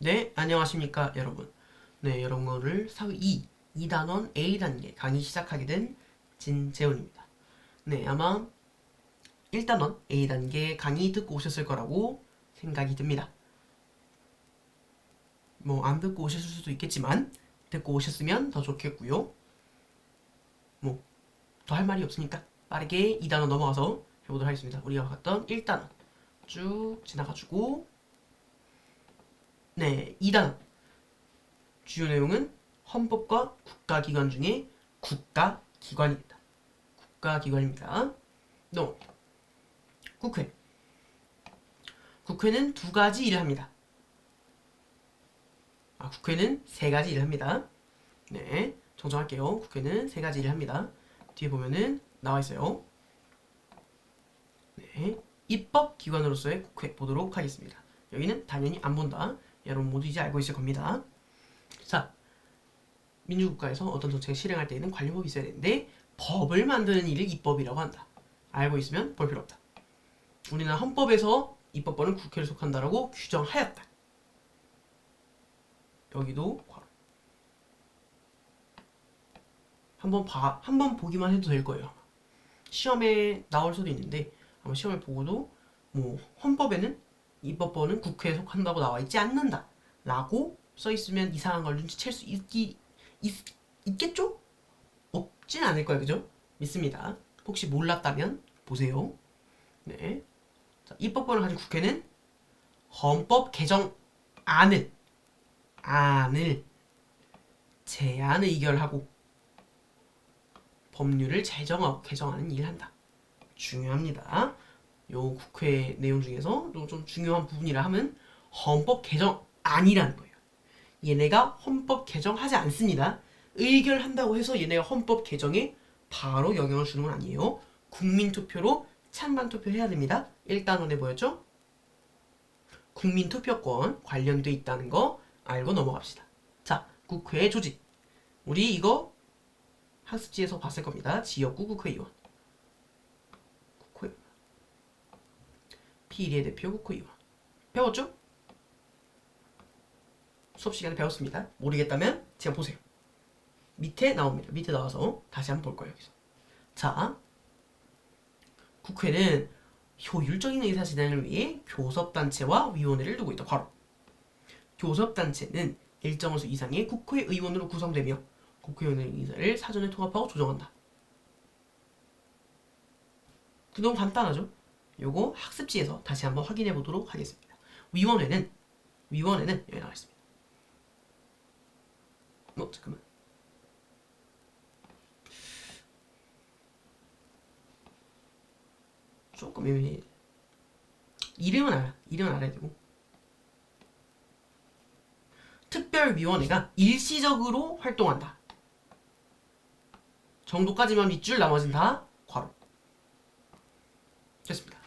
네, 안녕하십니까, 여러분. 네, 여러분을 사회 2단원 A단계 강의 시작하게 된 진재훈입니다. 네, 아마 1단원 A단계 강의 듣고 오셨을 거라고 생각이 듭니다. 뭐, 안 듣고 오셨을 수도 있겠지만, 듣고 오셨으면 더 좋겠고요. 뭐, 더 할 말이 없으니까 빠르게 2단원 넘어가서 해보도록 하겠습니다. 우리가 갔던 1단원 쭉 지나가지고, 네, 2단원. 주요 내용은 헌법과 국가기관 중에 국가기관입니다. 국가기관입니다. 너 국회. 국회는 두 가지 일을 합니다. 국회는 세 가지 일을 합니다. 네, 정정할게요. 국회는 세 가지 일을 합니다. 뒤에 보면은 나와 있어요. 네, 입법기관으로서의 국회 보도록 하겠습니다. 여기는 당연히 안 본다. 여러분 모두 이제 알고 있을 겁니다. 자, 민주국가에서 어떤 정책을 실행할 때에는 관료법이 있어야 되는데 법을 만드는 일을 입법이라고 한다. 알고 있으면 볼 필요 없다. 우리나라 헌법에서 입법권은 국회를 속한다라고 규정하였다. 여기도 괄호. 한번 보기만 해도 될 거예요. 시험에 나올 수도 있는데 아마 시험을 보고도 뭐 헌법에는 입법권은 국회에 속한다고 나와 있지 않는다 라고 써 있으면 이상한 걸 눈치챌 수 있겠죠? 없진 않을 거예요, 그죠? 믿습니다. 혹시 몰랐다면 보세요. 네. 자, 입법권을 가진 국회는 헌법 개정안을 제안 의결하고 법률을 제정하고 개정하는 일을 한다. 중요합니다. 요 국회 내용 중에서 좀 중요한 부분이라 하면 헌법 개정안이라는 거예요. 얘네가 헌법 개정하지 않습니다. 의결한다고 해서 얘네가 헌법 개정에 바로 영향을 주는 건 아니에요. 국민투표로 찬반 투표해야 됩니다. 1단원에 뭐였죠? 국민투표권 관련돼 있다는 거 알고 넘어갑시다. 자, 국회의 조직. 우리 이거 학습지에서 봤을 겁니다. 지역구 국회의원. 국회의원. 비례대표 국회의원. 배웠죠? 수업 시간에 배웠습니다. 모르겠다면 제가 보세요. 밑에 나옵니다. 밑에 나와서 다시 한번 볼 거예요. 여기서. 자, 국회는 효율적인 의사진행을 위해 교섭단체와 위원회를 두고 있다. 바로 교섭단체는 일정 수 이상의 국회의원으로 구성되며 국회의원의 의사를 사전에 통합하고 조정한다. 너무 간단하죠? 요거 학습지에서 다시 한번 확인해 보도록 하겠습니다. 위원회는 여기 나와 있습니다. 잠깐만. 조금 애매해. 이름은 알아야 되고. 특별위원회가 일시적으로 활동한다. 정도까지만 밑줄, 나머진 다 괄호. 됐습니다.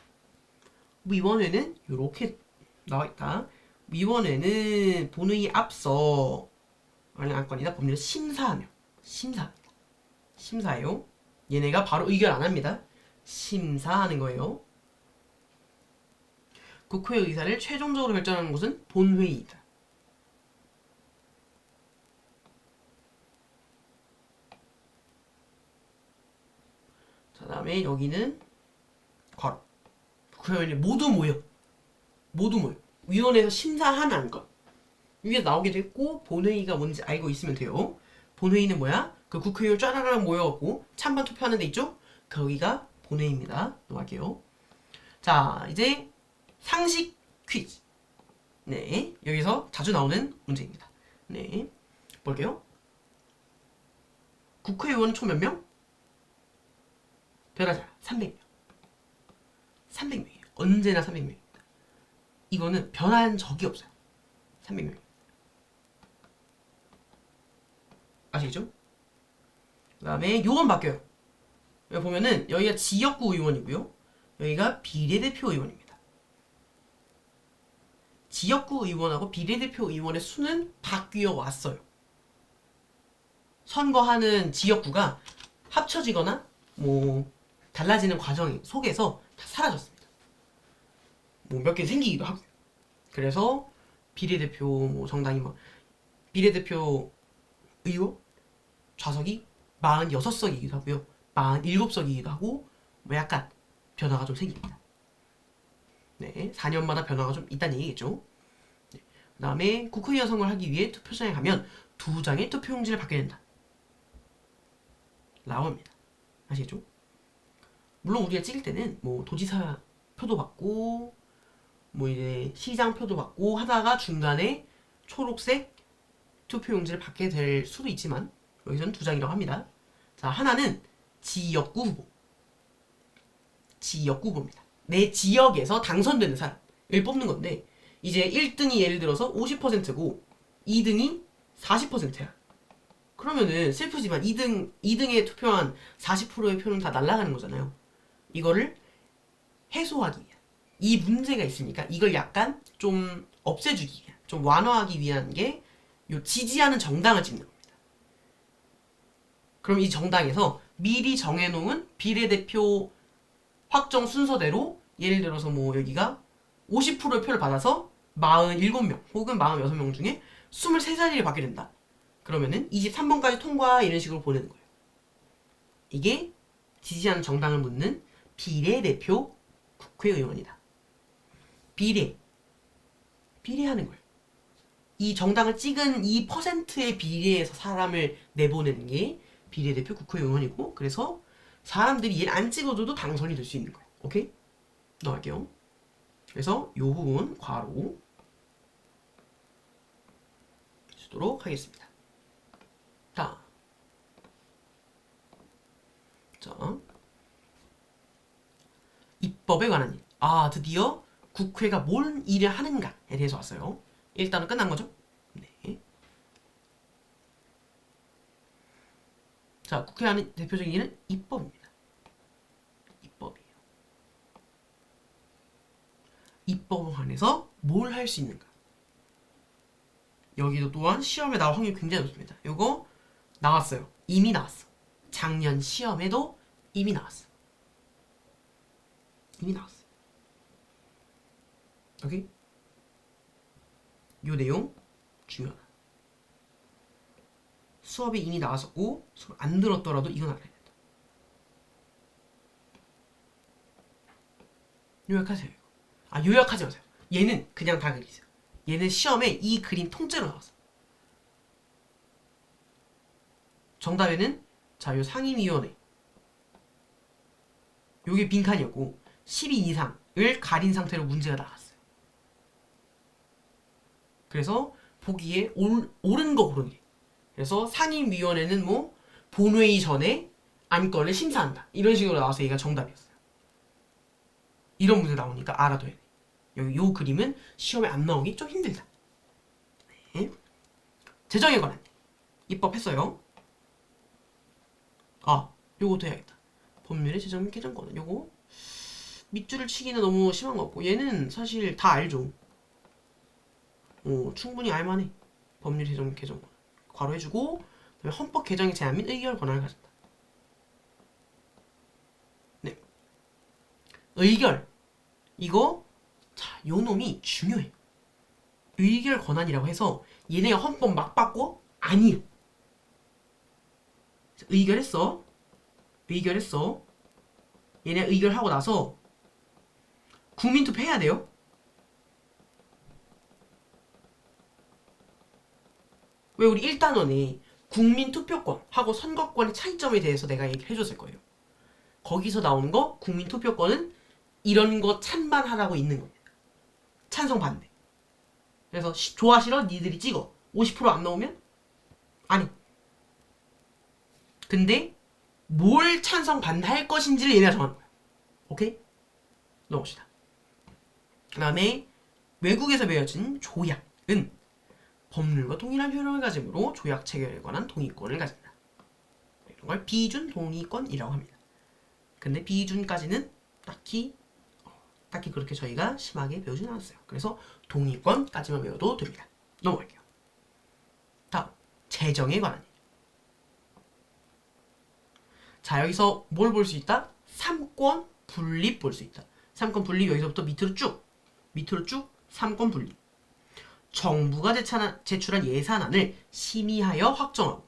위원회는 이렇게 나와있다. 위원회는 본회의 앞서 안건이나 법률을 심사해요. 얘네가 바로 의결 안 합니다. 심사하는 거예요. 국회 의사를 최종적으로 결정하는 곳은 본회의이다. 자, 다음에 여기는 괄호. 국회의원이 모두 모여. 위원회에서 심사한 안건. 위에 나오게 됐고 본회의가 뭔지 알고 있으면 돼요. 본회의는 뭐야? 그 국회의원 쫘라락 모여갖고 찬반 투표하는 데 있죠? 거기가 본회의입니다. 넘어갈게요. 자, 이제 상식 퀴즈. 네, 여기서 자주 나오는 문제입니다. 네, 볼게요. 국회의원은 총 몇 명? 변하지 않아. 300명. 300명이에요. 언제나 300명입니다. 이거는 변한 적이 없어요. 300명. 아시겠죠? 그 다음에 요건 바뀌어요. 여기 보면은 여기가 지역구 의원이고요. 여기가 비례대표 의원입니다. 지역구 의원하고 비례대표 의원의 수는 바뀌어 왔어요. 선거하는 지역구가 합쳐지거나 뭐 달라지는 과정 속에서 다 사라졌습니다. 뭐 몇 개 생기기도 하고요. 그래서 비례대표 뭐 정당이 뭐 비례대표 의원 좌석이 46석이기도 하고요. 47석이기도 하고 뭐 약간 변화가 좀 생깁니다. 네, 4년마다 변화가 좀 있다는 얘기겠죠. 네, 그 다음에 국회의원 선거를 하기 위해 투표장에 가면 2장의 투표용지를 받게 된다. 라고 합니다. 아시겠죠? 물론 우리가 찍을 때는 뭐 도지사 표도 받고 뭐 이제 시장 표도 받고 하다가 중간에 초록색 투표용지를 받게 될 수도 있지만 여기서는 2장이라고 합니다. 자, 하나는 지역구 후보. 지역구 후보입니다. 내 지역에서 당선되는 사람을 뽑는 건데 이제 1등이 예를 들어서 50%고 2등이 40%야. 그러면은 슬프지만 2등에 투표한 40%의 표는 다 날아가는 거잖아요. 이거를 해소하기 위한 이 문제가 있으니까 이걸 약간 좀 없애주기 위한 좀 완화하기 위한 게 요 지지하는 정당을 찍는 겁니다. 그럼 이 정당에서 미리 정해놓은 비례대표 확정 순서대로 예를 들어서 뭐 여기가 50%의 표를 받아서 47명 혹은 46명 중에 23자리를 받게 된다. 그러면은 23번까지 통과 이런 식으로 보내는 거예요. 이게 지지하는 정당을 묻는 비례대표 국회의원이다. 비례하는 거예요. 이 정당을 찍은 이 퍼센트의 비례에서 사람을 내보내는 게 비례대표 국회의원이고 그래서 사람들이 얘를 안 찍어줘도 당선이 될 수 있는 거예요. 오케이? 넘어갈게요. 그래서 이 부분 괄호 주도록 하겠습니다. 자, 입법에 관한 일. 아, 드디어 국회가 뭔 일을 하는가에 대해서 왔어요. 일단은 끝난 거죠? 네. 자, 국회 하는 대표적인 일은 입법입니다. 입법이에요. 입법에 관해서 뭘 할 수 있는가? 여기도 또한 시험에 나올 확률이 굉장히 높습니다. 요거 나왔어요. 이미 나왔어. 작년 시험에도 이미 나왔어. 이미 나왔어. 오케이? 요 내용 중요하다. 수업이 이미 나왔었고 수업 안 들었더라도 이건 알아야 된다. 요약하세요. 이거. 아, 요약하지 마세요. 얘는 그냥 다 그리세요. 얘는 시험에 이 그림 통째로 나왔어. 정답에는 자, 요 상임위원회 요게 빈칸이었고 10인 이상을 가린 상태로 문제가 나왔어요. 그래서 보기에 옳은 거 고르는 게. 그래서 상임위원회는 뭐 본회의 전에 안건을 심사한다. 이런 식으로 나와서 얘가 정답이었어요. 이런 문제 나오니까 알아둬야 돼. 여기 요 그림은 시험에 안 나오기 좀 힘들다. 네. 재정에 관한 입법했어요. 아, 요것도 해야겠다. 법률의 재정 및 개정권은 요거 밑줄을 치기는 너무 심한 것 같고 얘는 사실 다 알죠. 충분히 알만해. 법률 재정 및 개정권 괄호 해주고 그다음에 헌법 개정의 제한 및 의결 권한을 가진다. 네. 의결 이거 자, 요 놈이 중요해. 의결 권한이라고 해서 얘네가 헌법 막 바꿔? 아니야. 의결했어. 얘네 의결하고 나서 국민투표 해야 돼요. 왜 우리 1단원에 국민투표권하고 선거권의 차이점에 대해서 내가 얘기를 해줬을 거예요. 거기서 나오는 거 국민투표권은 이런 거 찬반하라고 있는 겁니다. 찬성 반대. 그래서 좋아 싫어 니들이 찍어. 50% 안 나오면 아니. 근데 뭘 찬성 반대할 것인지를 얘네가 정하는 거야. 오케이? 넘어갑시다. 그 다음에 외국에서 맺어진 조약은 법률과 동일한 효력을 가지므로 조약 체결에 관한 동의권을 가진다. 이런 걸 비준 동의권이라고 합니다. 근데 비준까지는 딱히 그렇게 저희가 심하게 배우진 않았어요. 그래서 동의권까지만 배워도 됩니다. 넘어갈게요. 다음, 재정에 관한 일. 자, 여기서 뭘 볼 수 있다? 3권 분립 볼 수 있다. 3권 분립 여기서부터 밑으로 쭉 3권 분립. 정부가 제출한 예산안을 심의하여 확정하고.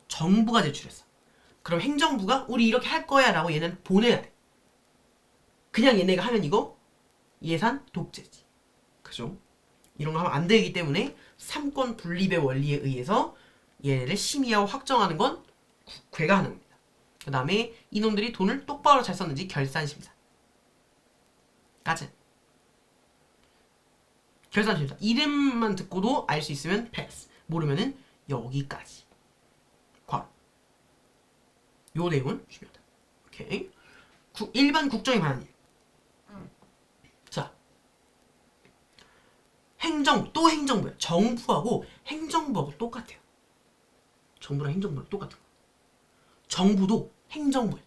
정부가 제출했어. 그럼 행정부가 우리 이렇게 할 거야 라고 얘는 보내야 돼. 그냥 얘네가 하면 이거 예산 독재지. 그죠? 이런 거 하면 안 되기 때문에 삼권 분립의 원리에 의해서 얘네를 심의하고 확정하는 건 국회가 하는 겁니다. 그 다음에 이놈들이 돈을 똑바로 잘 썼는지 결산심사. 까지. 결산심사. 이름만 듣고도 알 수 있으면 패스. 모르면은 여기까지. 괄호. 요 내용은 중요하다. 오케이. 일반 국정에 관한 일. 자, 행정부, 또 행정부야. 정부하고 행정부하고 똑같아요. 정부랑 행정부랑 똑같은 거. 정부도 행정부야.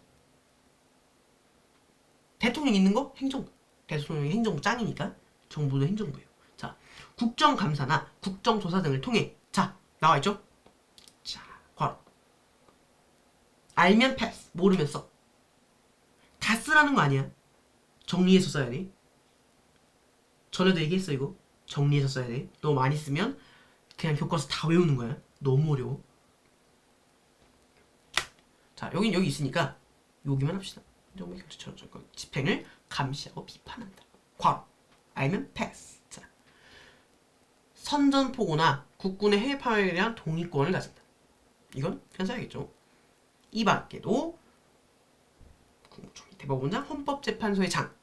대통령 있는 거 행정부. 대통령이 행정부 짱이니까 정부도 행정부예요. 자, 국정감사나 국정조사 등을 통해 자, 나와있죠? 자, 괄호. 알면 패스, 모르면 써. 다 쓰라는 거 아니야. 정리해서 써야 돼. 전에도 얘기했어 이거. 정리해서 써야 돼. 너무 많이 쓰면 그냥 교과서 다 외우는 거야. 너무 어려워. 자, 여긴 여기 있으니까 여기만 합시다. 정부의 결정처럼 집행을 감시하고 비판한다. 괄호. 알면 패스. 자, 선전포고나 국군의 해외 파견에 대한 동의권을 가진다. 이건 그냥 써야겠죠. 이 밖에도 국무총리, 대법원장, 헌법재판소의 장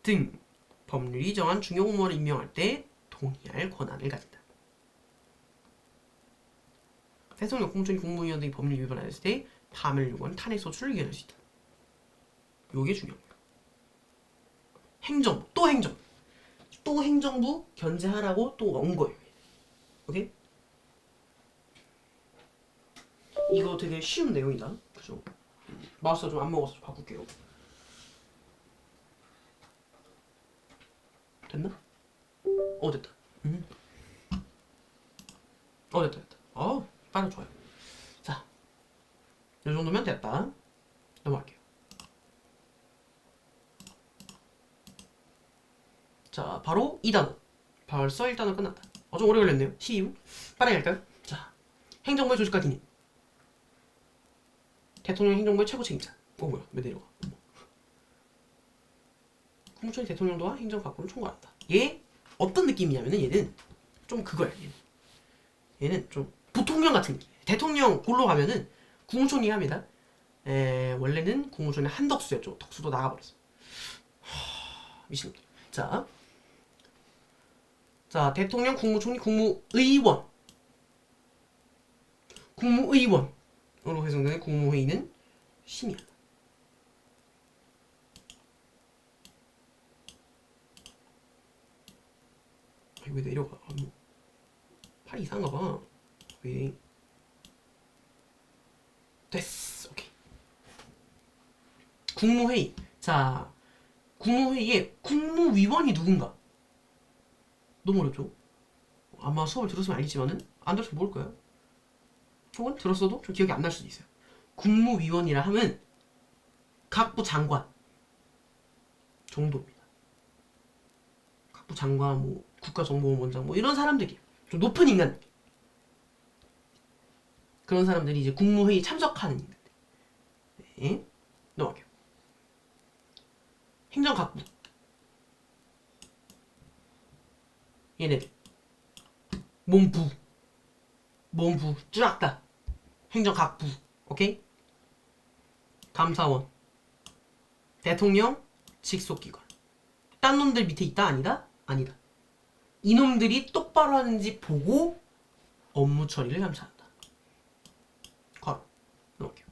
등 법률이 정한 중요 공무원을 임명할 때 동의할 권한을 가진다. 대통령, 국무총리, 국무위원 등이 법률 위반을 했을 때 파면을 요구하는 탄핵 소추를 이겨낼 수 있다. 요게 중요합니다. 행정부, 또 행정부. 또 행정부 견제하라고 또 온 거예요. 오케이? 이거 되게 쉬운 내용이다. 그죠? 마우스가 좀 안 먹어서 좀 바꿀게요. 됐나? 됐다. 됐다. 빠르 좋아요. 자, 이 정도면 됐다. 넘어갈게요. 자, 바로 2단원. 벌써 1단원 끝났다. 좀 오래 걸렸네요. 시이후. 빠르게 할까요? 자, 행정부의 조직과 기능. 대통령 행정부의 최고 책임자. 뭐야? 왜 내려가? 국무총리 대통령도와 행정각부를 총괄한다. 얘 어떤 느낌이냐면은 얘는 좀 그거야. 얘는 좀 부통령 같은 느낌. 대통령 골로 가면은 국무총리 합니다. 원래는 국무총리 한덕수였죠. 덕수도 나가버렸어. 미친놈들. 자, 대통령, 국무총리, 국무의원. 국무의원으로 구성되는 국무회의는 심의한다. 왜 내려가? 팔이 이상한가 봐. 왜? 됐어. 오케이. 국무회의. 자, 국무회의에 국무위원이 누군가? 너무 어렵죠? 아마 수업을 들었으면 알겠지만은 안 들었으면 모를 거예요. 혹은 들었어도 좀 기억이 안 날 수도 있어요. 국무위원이라 하면 각부 장관 정도입니다. 각부 장관, 뭐 국가정보원장, 뭐 이런 사람들이 좀 높은 인간. 그런 사람들이 이제 국무회의 참석하는 인간들. 네. 넘어갈게요. 행정각부. 얘네들. 몸부 쫙 다. 행정각부. 오케이? 감사원. 대통령 직속기관. 딴 놈들 밑에 있다? 아니다? 아니다. 이놈들이 똑바로 하는지 보고 업무 처리를 감사한다. 괄호. 넣을게요.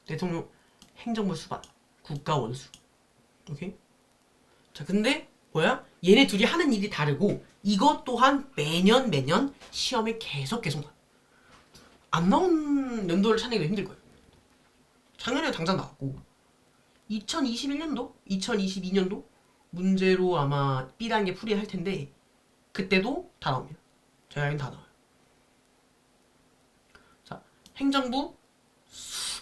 대통령 행정부 수반, 국가 원수. 오케이? 자, 근데 뭐야? 얘네 둘이 하는 일이 다르고 이것 또한 매년 시험에 계속 나. 안 나온 연도를 찾기가 힘들 거예요. 작년에 당장 나왔고 2021년도, 2022년도 문제로 아마 B라는 게 풀이할 텐데 그때도 다 나옵니다. 제가 알기엔 다 나와요. 자, 행정부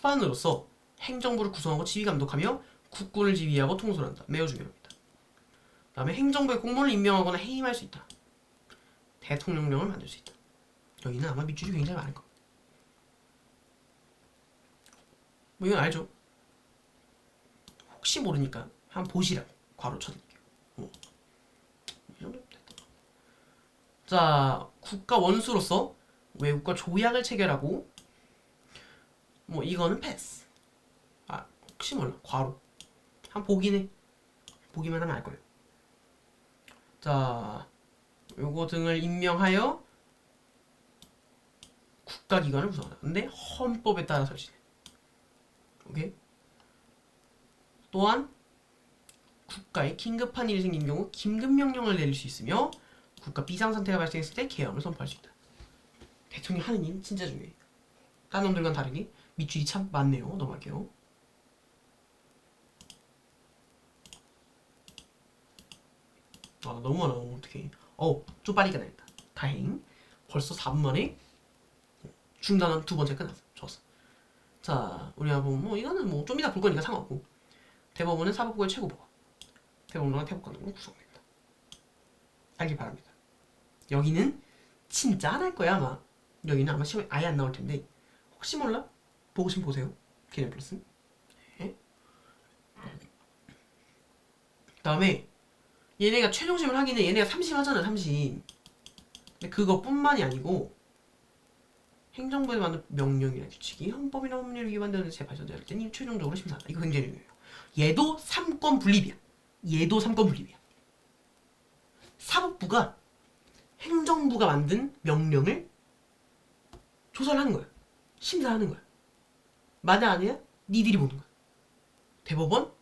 수반으로서 행정부를 구성하고 지휘 감독하며 국군을 지휘하고 통솔한다. 매우 중요합니다. 그 다음에 행정부의 공무원을 임명하거나 해임할 수 있다. 대통령령을 만들 수 있다. 여기는 아마 밑줄이 굉장히 많을 겁니다. 뭐 이건 알죠? 혹시 모르니까 한번 보시라고 괄호 쳐드릴게요. 이 정도 됐다. 자, 국가 원수로서 외국과 조약을 체결하고 뭐 이거는 패스. 아, 혹시 몰라. 괄호. 한번 보긴 해. 보기만 하면 알 거예요. 자, 요거 등을 임명하여 국가기관을 구성한다. 근데 헌법에 따라 설치돼. 오케이? 또한 국가에 긴급한 일이 생긴 경우 긴급명령을 내릴 수 있으며 국가 비상상태가 발생했을 때 계엄을 선포할 수 있다. 대통령이 하는 일 진짜 중요해. 다른 놈들과는 다르게 밑줄이 참 많네요. 넘어갈게요. 아, 너무 많아. 어떡해. 좀 빨리 끝나겠다. 다행. 벌써 4분 만에 중단한 두 번째 끝났어. 좋았어. 자, 우리가 뭐 이거는 뭐 좀 이따 볼 거니까 상관없고. 대법원은 사법부의 최고법원, 대법원과 대법관으로 구성된다. 알길 바랍니다. 여기는 진짜 안 할 거야 아마. 여기는 아마 시험에 아예 안 나올 텐데 혹시 몰라? 보고 싶으면 보세요. 개념 플러스. 네. 그다음에 얘네가 최종심을 하기는 얘네가 3심 하잖아. 3심. 근데 그것뿐만이 아니고 행정부에 만든 명령이나 규칙이 헌법이나 법률을 위반되는 제 발전될 때는 최종적으로 심사한다. 이거 굉장히 중요해요. 얘도 3권 분립이야. 얘도 3권 분립이야. 사법부가 행정부가 만든 명령을 조사를 하는 거야. 심사하는 거야. 맞아 아니야? 니들이 보는 거야. 대법원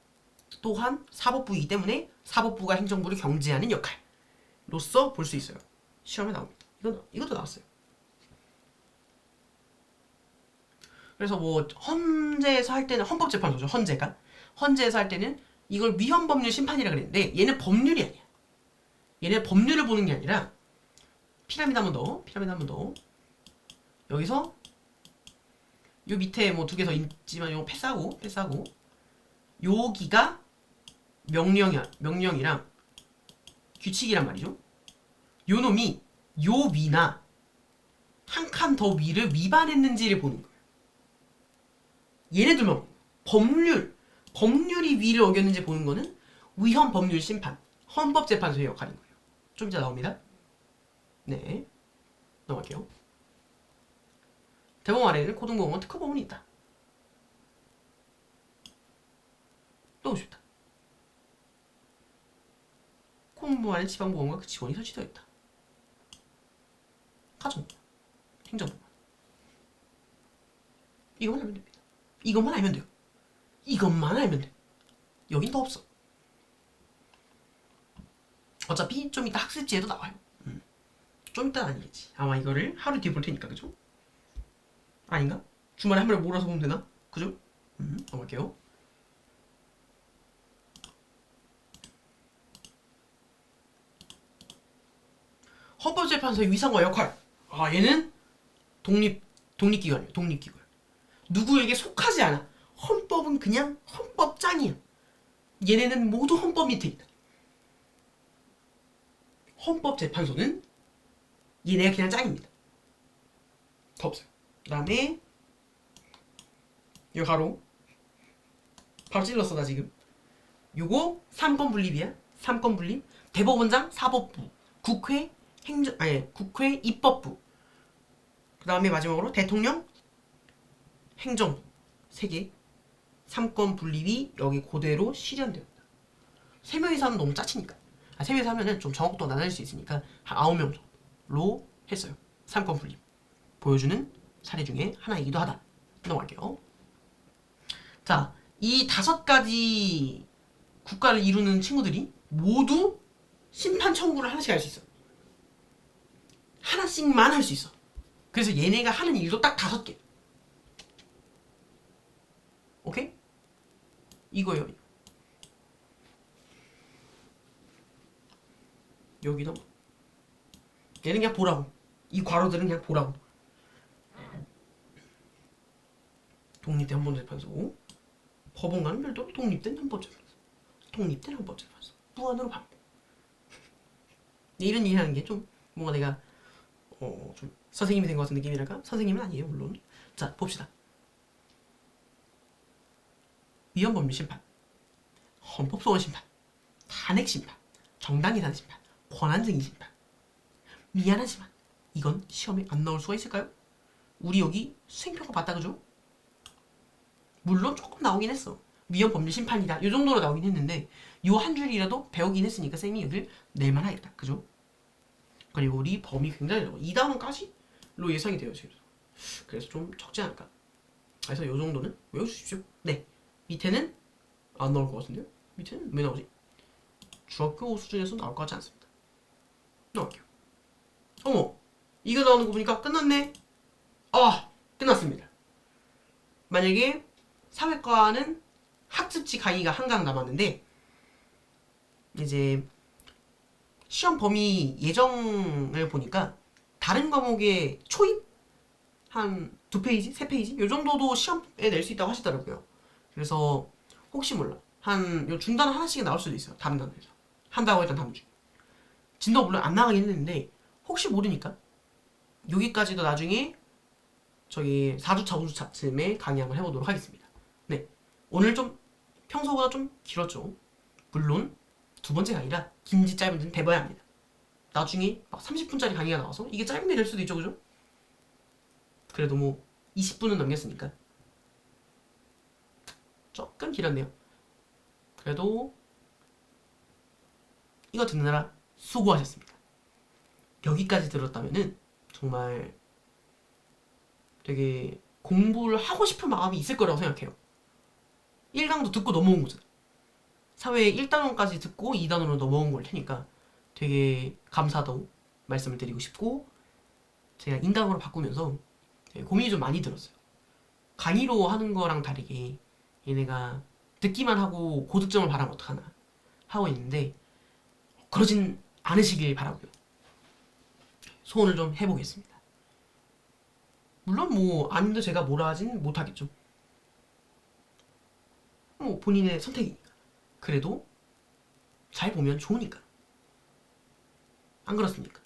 또한 사법부이기 때문에 사법부가 행정부를 경제하는 역할로서 볼 수 있어요. 시험에 나옵니다. 이것도 나왔어요. 그래서 뭐 헌재에서 할 때는 헌법재판소죠. 헌재에서 할 때는 이걸 위헌법률 심판이라 그랬는데 얘는 법률이 아니야. 얘는 법률을 보는 게 아니라 피라미드 한 번 더. 여기서 요 밑에 뭐 두 개 더 있지만 이거 패스하고 여기가 명령이랑 규칙이란 말이죠. 요 놈이 요 위나 한 칸 더 위를 위반했는지를 보는 거예요. 얘네들만 법률이 위를 어겼는지 보는 거는 위헌 법률 심판, 헌법재판소의 역할인 거예요. 좀 이따 나옵니다. 네, 넘어갈게요. 대법원 아래에는 고등법원, 특허법원이 있다. 또 싶다. 공무 안에 지방법원과 그 직원이 설치되어 있다. 가정법, 행정법원. 이것만 하면 됩니다. 이것만 알면 돼요. 이것만 알면 돼. 여긴 더 없어. 어차피 좀 이따 학습지에도 나와요. 좀 이따는 아니겠지. 아마 이거를 하루 뒤에 볼 테니까, 그죠? 아닌가? 주말에 한 번에 몰아서 보면 되나? 그죠? 넘어갈게요. 헌법재판소의 위상과 역할. 아, 얘는 독립기관이에요. 독립기관. 누구에게 속하지 않아. 헌법은 그냥 헌법 짱이야. 얘네는 모두 헌법 밑에 있다. 헌법재판소는 얘네가 그냥 짱입니다. 더 없어요. 그 다음에 요 가로 바로 찔렀어 나 지금. 요거 3권 분립이야. 3권 분립. 대법원장, 사법부, 국회, 국회, 입법부. 그 다음에 마지막으로 대통령, 행정부. 3개. 3권 분립이 여기 그대로 실현됩니다. 3명이서 하면 너무 짜치니까. 3명이서 하면은 좀 정확도 나눠질 수 있으니까 한 9명 정도로 했어요. 3권 분립. 보여주는 사례 중에 하나이기도 하다. 넘어갈게요. 자, 이 5가지 국가를 이루는 친구들이 모두 심판 청구를 하나씩 할 수 있어. 하나씩만 할 수 있어. 그래서 얘네가 하는 일도 딱 5개. 오케이? 이거예요. 여기다 얘는 그냥 보라고. 이 괄호들은 그냥 보라고. 독립된 헌법재판소. 법원과는 별도로 독립된 헌법재판소. 독립된 헌법재판소. 무한으로 반복. 이런 얘기하는 게 좀 뭔가 내가 좀 선생님이 된 것 같은 느낌이랄까? 선생님은 아니에요 물론. 자 봅시다. 위헌법률심판, 헌법소원심판, 탄핵심판, 정당이산심판, 권한쟁의심판. 미안하지만 이건 시험에 안 나올 수가 있을까요? 우리 여기 수행평가 봤다 그죠? 물론 조금 나오긴 했어. 위헌법률심판이다 요 정도로 나오긴 했는데 요 한 줄이라도 배우긴 했으니까 쌤이 여길 낼만 하겠다 그죠? 그리고 우리 범위 굉장히 적어. 2단원까지로 예상이 돼요 지금. 그래서 좀 적지 않을까. 그래서 요 정도는 외워주십시오. 네. 밑에는 안 나올 것 같은데요? 밑에는 왜 나오지? 중학교 수준에서 나올 것 같지 않습니다. 넘어갈게요. 어머! 이거 나오는 거 보니까 끝났네? 아! 끝났습니다. 만약에 사회과는 학습지 강의가 한강 남았는데 이제 시험 범위 예정을 보니까 다른 과목의 초입? 한 2페이지? 3페이지? 요 정도도 시험에 낼 수 있다고 하시더라고요. 그래서 혹시 몰라. 한 요 중단 하나씩은 나올 수도 있어요. 다른 단어에서. 한다고 했던 다음 주. 진도 물론 안 나가긴 했는데 혹시 모르니까 여기까지도 나중에 저기 4주차, 5주차쯤에 강의 한번 해보도록 하겠습니다. 네. 오늘 좀 평소보다 좀 길었죠. 물론 두 번째가 아니라 긴지 짧은지는 대봐야 합니다. 나중에 막 30분짜리 강의가 나와서 이게 짧은 게 될 수도 있죠. 그죠? 그래도 뭐 20분은 넘겼으니까 조금 길었네요. 그래도 이거 듣느라 수고하셨습니다. 여기까지 들었다면은 정말 되게 공부를 하고 싶은 마음이 있을 거라고 생각해요. 1강도 듣고 넘어온 거잖아. 사회 1단원까지 듣고 2단원으로 넘어온 걸 테니까 되게 감사하다고 말씀을 드리고 싶고 제가 인강으로 바꾸면서 되게 고민이 좀 많이 들었어요. 강의로 하는 거랑 다르게 얘네가 듣기만 하고 고득점을 바라면 어떡하나 하고 있는데 그러진 않으시길 바라고요. 소원을 좀 해보겠습니다. 물론 뭐 아닌데 제가 뭐라 하진 못하겠죠. 뭐 본인의 선택이니까. 그래도 잘 보면 좋으니까. 안 그렇습니까?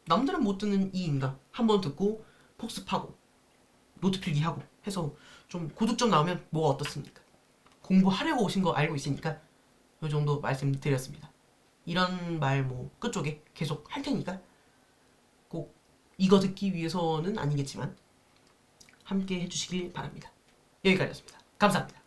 남들은 못 듣는 이 인강 한번 듣고 복습하고 노트 필기하고 해서 좀 고득점 나오면 뭐가 어떻습니까? 공부하려고 오신 거 알고 있으니까 이 정도 말씀드렸습니다. 이런 말 뭐 끝쪽에 계속 할 테니까 꼭 이거 듣기 위해서는 아니겠지만 함께 해주시길 바랍니다. 여기까지였습니다. 감사합니다.